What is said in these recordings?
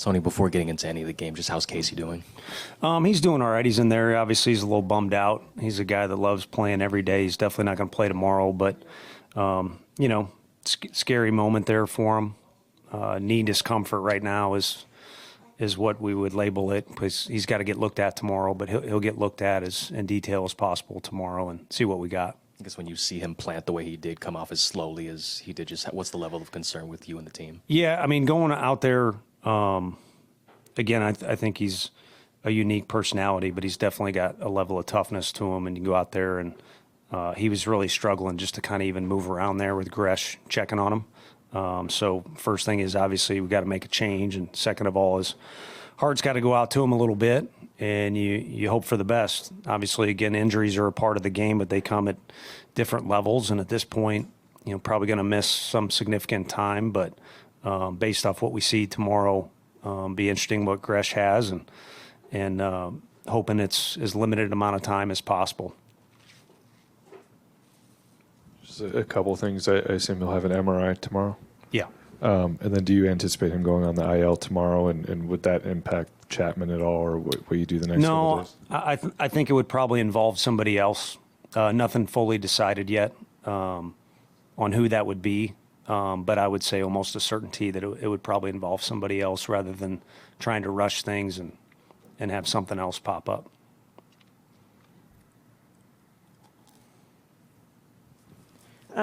Tony, before getting into any of the game, just how's Casey doing? He's doing all right. He's in there. Obviously, he's a little bummed out. He's a guy that loves playing every day. He's definitely not going to play tomorrow, but, scary moment there for him. Knee discomfort right now is what we would label it, because he's got to get looked at tomorrow, but he'll get looked at as in detail as possible tomorrow and see what we got. I guess when you see him plant the way he did, come off as slowly as he did, just what's the level of concern with you and the team? Yeah, I mean, going out there, again, I think he's a unique personality, but he's definitely got a level of toughness to him. And you go out there, and he was really struggling just to kind of even move around there with Gresh checking on him. So first thing is, obviously, we got to make a change. And second of all is heart's got to go out to him a little bit, and you hope for the best. Obviously, again, injuries are a part of the game, but they come at different levels. And at this point, probably going to miss some significant time, but based off what we see tomorrow, be interesting what Gresh has, and hoping it's as limited amount of time as possible. Just a couple of things. I assume he'll have an MRI tomorrow. Yeah. And then do you anticipate him going on the IL tomorrow, and would that impact Chapman at all, or what you do the next couple days? No, I think it would probably involve somebody else. Nothing fully decided yet on who that would be. But I would say almost a certainty that it would probably involve somebody else rather than trying to rush things and have something else pop up.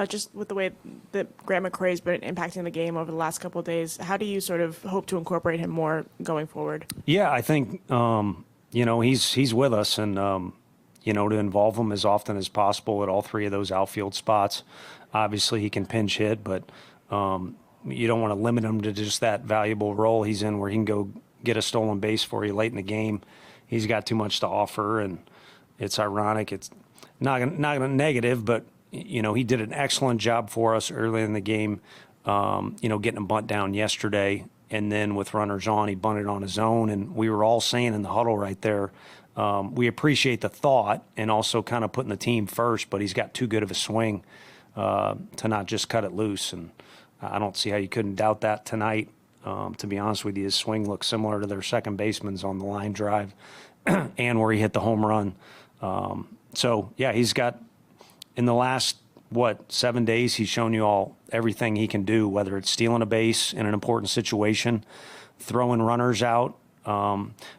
Just with the way that Grant McCray has been impacting the game over the last couple of days, how do you sort of hope to incorporate him more going forward? Yeah, I think, he's with us, and, to involve him as often as possible at all three of those outfield spots. Obviously, he can pinch hit, but you don't want to limit him to just that valuable role he's in where he can go get a stolen base for you late in the game. He's got too much to offer, and it's ironic. It's not negative, but, he did an excellent job for us early in the game, getting a bunt down yesterday. And then with runners on, he bunted on his own. And we were all saying in the huddle right there, we appreciate the thought and also kind of putting the team first, but he's got too good of a swing to not just cut it loose. And I don't see how you couldn't doubt that tonight. To be honest with you, his swing looks similar to their second baseman's on the line drive and where he hit the home run. He's got, in the last, 7 days, he's shown you all everything he can do, whether it's stealing a base in an important situation, throwing runners out,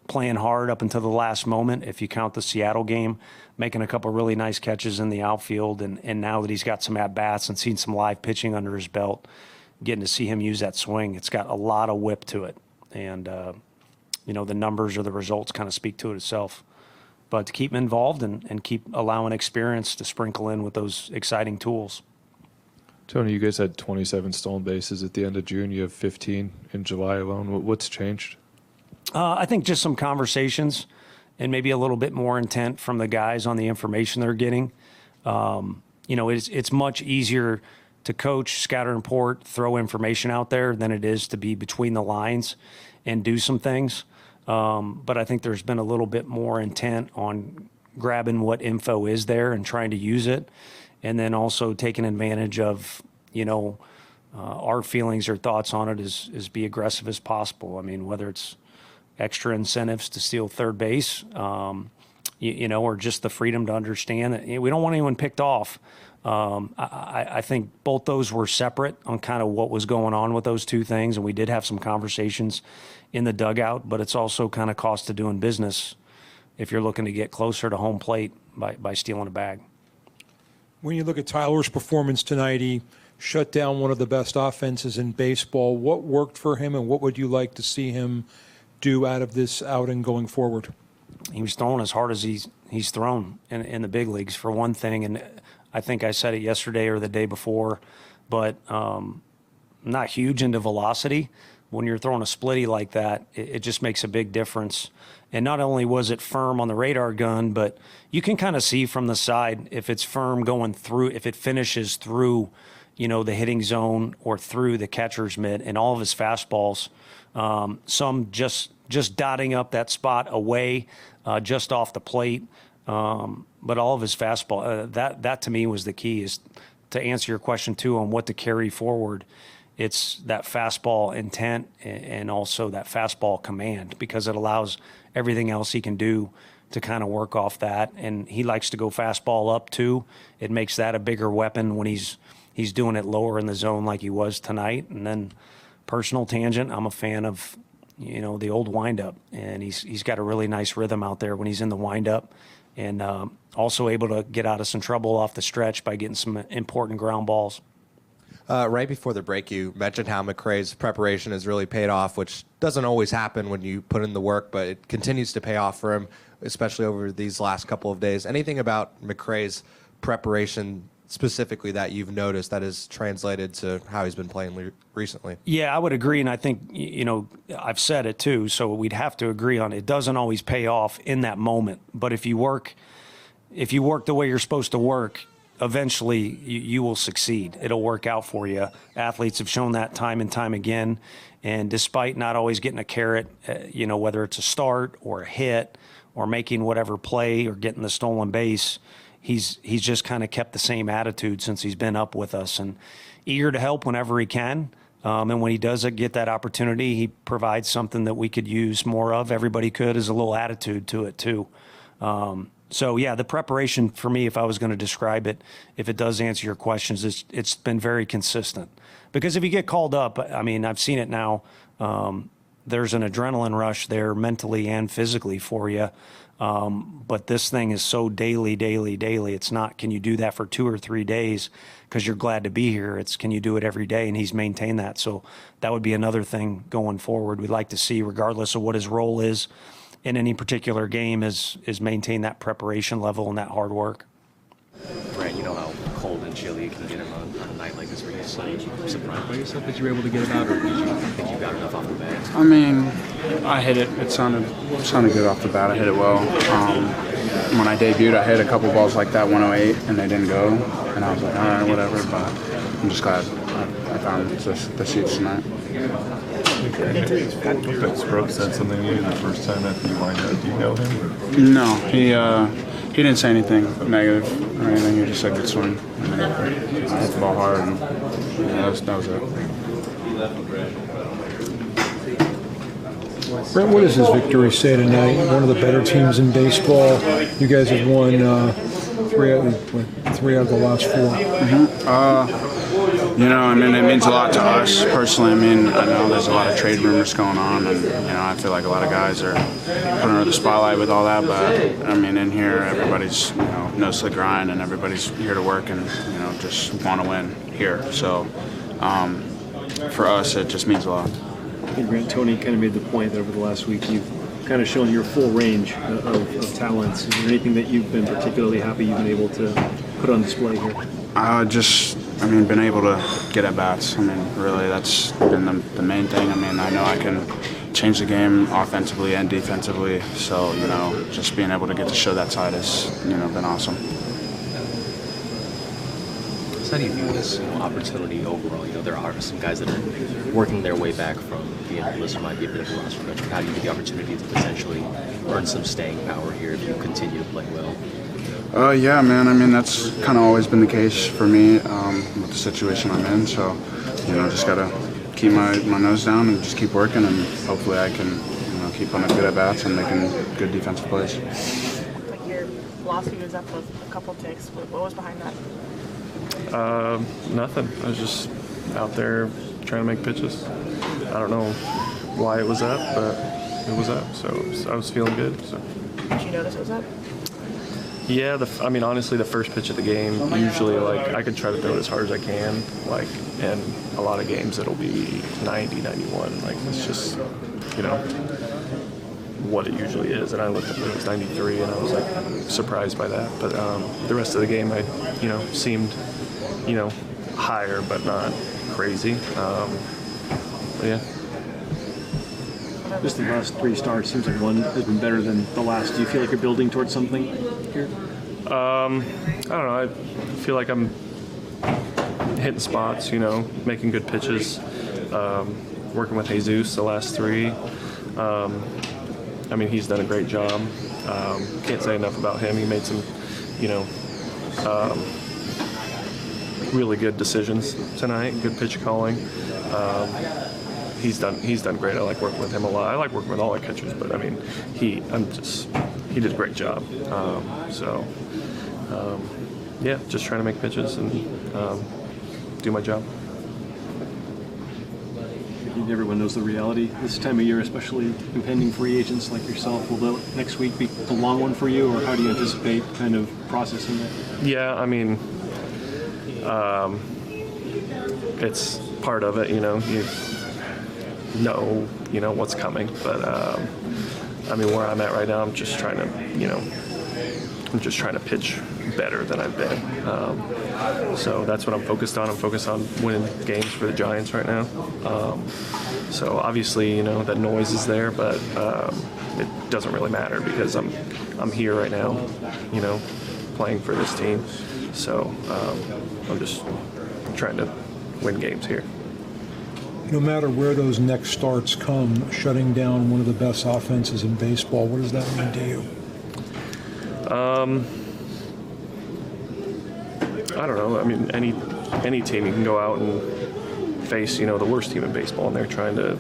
playing hard up until the last moment, if you count the Seattle game, making a couple really nice catches in the outfield, and now that he's got some at-bats and seen some live pitching under his belt, getting to see him use that swing, it's got a lot of whip to it. And, the numbers or the results kind of speak to it itself. But to keep him involved and keep allowing experience to sprinkle in with those exciting tools. Tony, you guys had 27 stolen bases at the end of June. You have 15 in July alone. What's changed? I think just some conversations and maybe a little bit more intent from the guys on the information they're getting. It's much easier to coach, scatter and report, throw information out there than it is to be between the lines and do some things. But I think there's been a little bit more intent on grabbing what info is there and trying to use it. And then also taking advantage of, our feelings or thoughts on it is be aggressive as possible. I mean, whether it's extra incentives to steal third base, or just the freedom to understand that we don't want anyone picked off. I think both those were separate on kind of what was going on with those two things. And we did have some conversations in the dugout, but it's also kind of cost of doing business if you're looking to get closer to home plate by stealing a bag. When you look at Tyler's performance tonight, he shut down one of the best offenses in baseball. What worked for him, and what would you like to see him do out of this outing going forward? He was throwing as hard as he's thrown in the big leagues, for one thing. And I think I said it yesterday or the day before, but not huge into velocity. When you're throwing a splitty like that, it just makes a big difference. And not only was it firm on the radar gun, but you can kind of see from the side if it's firm going through, if it finishes through, the hitting zone or through the catcher's mitt, and all of his fastballs, some just dotting up that spot away, just off the plate. But all of his fastball, that to me was the key, is to answer your question too on what to carry forward, it's that fastball intent and also that fastball command, because it allows everything else he can do to kind of work off that. And he likes to go fastball up too. It makes that a bigger weapon when he's doing it lower in the zone like he was tonight. And then personal tangent, I'm a fan of, the old windup, and he's got a really nice rhythm out there when he's in the windup, and also able to get out of some trouble off the stretch by getting some important ground balls. Right before the break, you mentioned how McCray's preparation has really paid off, which doesn't always happen when you put in the work, but it continues to pay off for him, especially over these last couple of days. Anything about McCray's preparation specifically that you've noticed that has translated to how he's been playing recently? Yeah, I would agree, and I think, I've said it too, so we'd have to agree on it. It doesn't always pay off in that moment, but if you work the way you're supposed to work, eventually you will succeed. It'll work out for you. Athletes have shown that time and time again, and despite not always getting a carrot, whether it's a start or a hit or making whatever play or getting the stolen base, he's just kind of kept the same attitude since he's been up with us, and eager to help whenever he can. And when he does get that opportunity, he provides something that we could use more of. Everybody could, is a little attitude to it too. So yeah, the preparation for me, if I was going to describe it, if it does answer your questions, it's been very consistent. Because if you get called up, I mean, I've seen it now. There's an adrenaline rush there mentally and physically for you. But this thing is so daily. It's not, can you do that for 2 or 3 days because you're glad to be here? It's, can you do it every day? And he's maintained that. So that would be another thing going forward. We'd like to see, regardless of what his role is in any particular game, is maintain that preparation level and that hard work. Grant, you know how cold and chilly it can get him on a night like this. Were you so surprised by yourself that you were able to get it out, or did you think you got enough off the bat? I mean, I hit it. It sounded good off the bat. I hit it well. When I debuted, I hit a couple balls like that, 108, and they didn't go. And I was like, all right, whatever. But I'm just glad I found the seats tonight. Brooks said something to you the first time after you lined up. Do you know him? No, he didn't say anything negative or anything. He just said good swing. And I hit the ball hard, and that was it. Brent, what does this victory say tonight? One of the better teams in baseball. You guys have won three out of the last 4. Mm-hmm. I mean, it means a lot to us personally. I mean, I know there's a lot of trade rumors going on, and, I feel like a lot of guys are put under the spotlight with all that, but, I mean, in here, everybody's, nose to the grind, and everybody's here to work and, just want to win here. So, for us, it just means a lot. And Grant, Tony kind of made the point that over the last week you've kind of shown your full range of talents. Is there anything that you've been particularly happy you've been able to put on display here? Been able to get at bats. I mean, really, that's been the main thing. I mean, I know I can change the game offensively and defensively. So, just being able to get to show that side has, been awesome. So how do you view this opportunity overall? There are some guys that are working their way back from the injury list, or might be a bit of a roster veteran. How do you view the opportunity to potentially earn some staying power here if you continue to play well? Yeah, man. I mean, that's kind of always been the case for me with the situation I'm in. So, just got to keep my nose down and just keep working, and hopefully I can, keep on the good at-bats and making good defensive plays. Like your velocity was up with a couple ticks. What was behind that? Nothing. I was just out there trying to make pitches. I don't know why it was up, but it was up. So I was feeling good. So. Did you notice it was up? Yeah, honestly, the first pitch of the game, usually, I could try to throw it as hard as I can, and a lot of games it'll be 90, 91, it's just, what it usually is, and I looked up and it was 93, and I was, surprised by that, but the rest of the game, I, seemed, higher, but not crazy, but yeah. Just the last 3 starts, seems like one has been better than the last. Do you feel like you're building towards something here? I don't know. I feel like I'm hitting spots, making good pitches, working with Jesús the last 3. He's done a great job. Can't say enough about him. He made some, really good decisions tonight, good pitch calling. He's done great. I like working with him a lot. I like working with all our catchers, but I mean, he did a great job. Yeah, just trying to make pitches and do my job. I think everyone knows the reality this time of year, especially impending free agents like yourself. Will the next week be a long one for you, or how do you anticipate kind of processing that? Yeah, I mean, it's part of it, you know what's coming, but I mean, where I'm at right now, I'm just trying to pitch better than I've been. So that's what I'm focused on. I'm focused on winning games for the Giants right now. So obviously, that noise is there, but it doesn't really matter because I'm here right now, playing for this team. So I'm just trying to win games here. No matter where those next starts come, shutting down one of the best offenses in baseball, what does that mean to you? I don't know. I mean, any team, you can go out and face, the worst team in baseball, and they're trying to,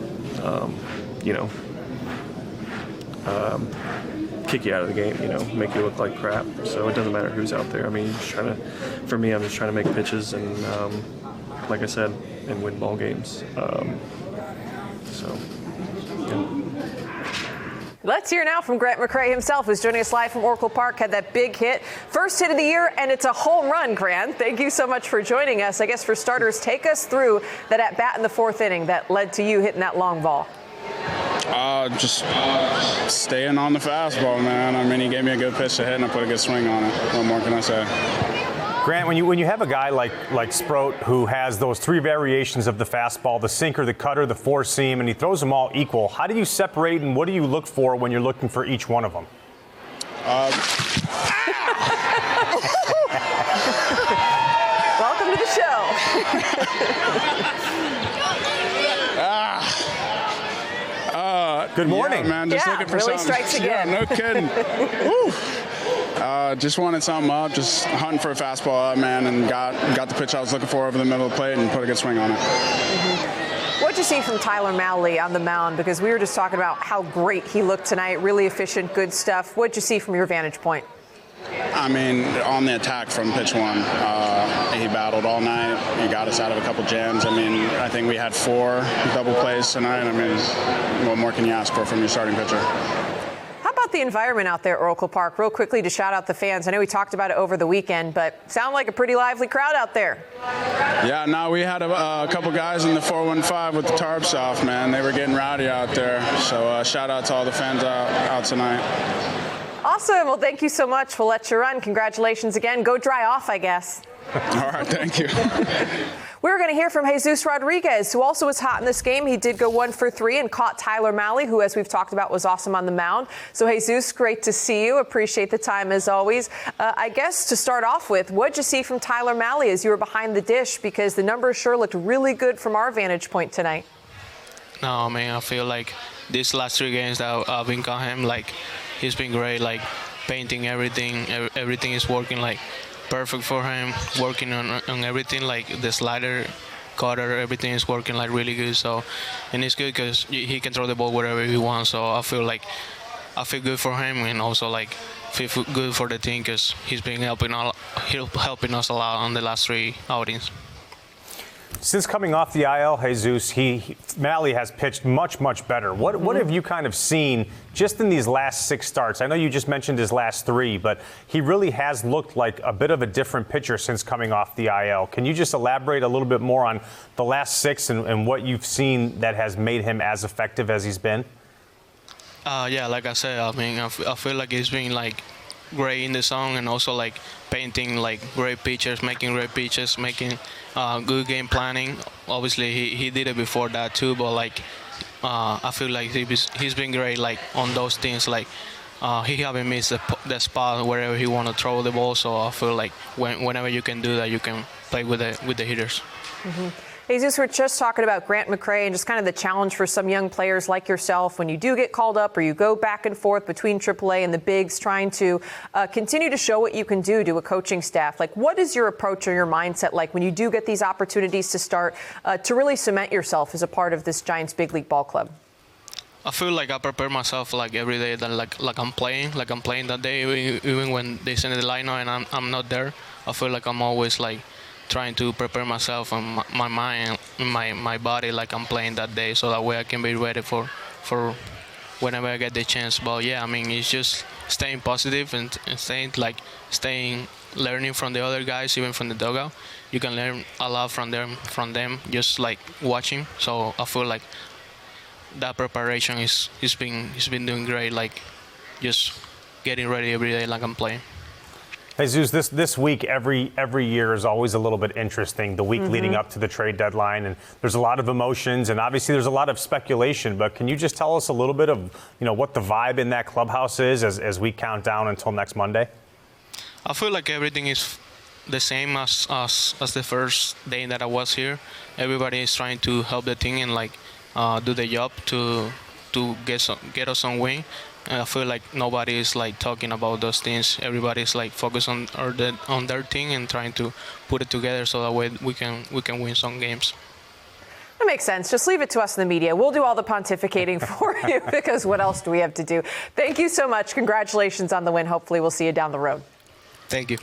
kick you out of the game, make you look like crap. So it doesn't matter who's out there. I mean, I'm just trying to make pitches and, like I said, and win ball games. Let's hear now from Grant McCray himself, who's joining us live from Oracle Park. Had that big hit, first hit of the year, and it's a home run, Grant. Thank you so much for joining us. I guess for starters, take us through that at-bat in the fourth inning that led to you hitting that long ball. Just staying on the fastball, man. I mean, he gave me a good pitch to hit, and I put a good swing on it. What more can I say? Grant, when you have a guy like Sproat who has those three variations of the fastball, the sinker, the cutter, the four seam, and he throws them all equal, how do you separate and what do you look for when you're looking for each one of them? Welcome to the show. Good morning. Yeah, man, just looking for really something. Strikes again. Yeah, no kidding. Woo. Just wanted something up, just hunting for a fastball up, man, and got the pitch I was looking for over the middle of the plate and put a good swing on it. Mm-hmm. What'd you see from Tyler Mahle on the mound? Because we were just talking about how great he looked tonight, really efficient, good stuff. What'd you see from your vantage point? I mean, on the attack from pitch one, he battled all night. He got us out of a couple jams. I mean, I think we had 4 double plays tonight. I mean, what more can you ask for from your starting pitcher? How about the environment out there at Oracle Park? Real quickly to shout out the fans. I know we talked about it over the weekend, but sound like a pretty lively crowd out there. Yeah, no, we had a couple guys in the 415 with the tarps off, man. They were getting rowdy out there. So shout out to all the fans out tonight. Awesome. Well, thank you so much. We'll let you run. Congratulations again. Go dry off, I guess. All right, thank you. We're going to hear from Jesús Rodríguez, who also was hot in this game. He did go 1 for 3 and caught Tyler Mahle, who, as we've talked about, was awesome on the mound. So, Jesús, great to see you. Appreciate the time, as always. I guess to start off with, what'd you see from Tyler Mahle as you were behind the dish? Because the numbers sure looked really good from our vantage point tonight. No, man, I feel like these last 3 games that I've been calling him, like, he's been great, like, painting everything. Everything is working, like, perfect for him, working on everything, like the slider, cutter, everything is working like really good. So, and it's good because he can throw the ball wherever he wants. So I feel good for him, and also like feel good for the team because he's been helping us a lot on the last 3 outings. Since coming off the IL, Jesús, Mahle has pitched much, much better. What have you kind of seen just in these last 6 starts? I know you just mentioned his last 3, but he really has looked like a bit of a different pitcher since coming off the IL. Can you just elaborate a little bit more on the last 6 and what you've seen that has made him as effective as he's been? Yeah, like I said, I mean, I feel like he's been like great in the song and also like painting like great pitches, making great pitches, making good game planning. Obviously, he did it before that too, but like I feel like he's been great like on those things. Like he haven't missed the spot wherever he want to throw the ball. So I feel like whenever you can do that, you can play with the hitters. Mm-hmm. Jesus, we're just talking about Grant McCray and just kind of the challenge for some young players like yourself when you do get called up or you go back and forth between AAA and the bigs, trying to continue to show what you can do to a coaching staff. Like, what is your approach or your mindset like when you do get these opportunities to start to really cement yourself as a part of this Giants big league ball club? I feel like I prepare myself like every day that like I'm playing that day, even when they send the lineup and I'm not there. I feel like I'm always like trying to prepare myself and my mind, my body, like I'm playing that day, so that way I can be ready for whenever I get the chance. But yeah, I mean, it's just staying positive and staying learning from the other guys, even from the dugout. You can learn a lot from them just like watching. So I feel like that preparation he's been doing great, like just getting ready every day like I'm playing. Jesus, this week every year is always a little bit interesting, the week leading up to the trade deadline, and there's a lot of emotions and obviously there's a lot of speculation, but can you just tell us a little bit of what the vibe in that clubhouse is as we count down until next Monday? I feel like everything is the same as the first day that I was here. Everybody is trying to help the team and like do the job to get us on win. And I feel like nobody is like talking about those things. Everybody is like focused on their team and trying to put it together so that way we can win some games. That makes sense. Just leave it to us in the media. We'll do all the pontificating for you because what else do we have to do? Thank you so much. Congratulations on the win. Hopefully we'll see you down the road. Thank you.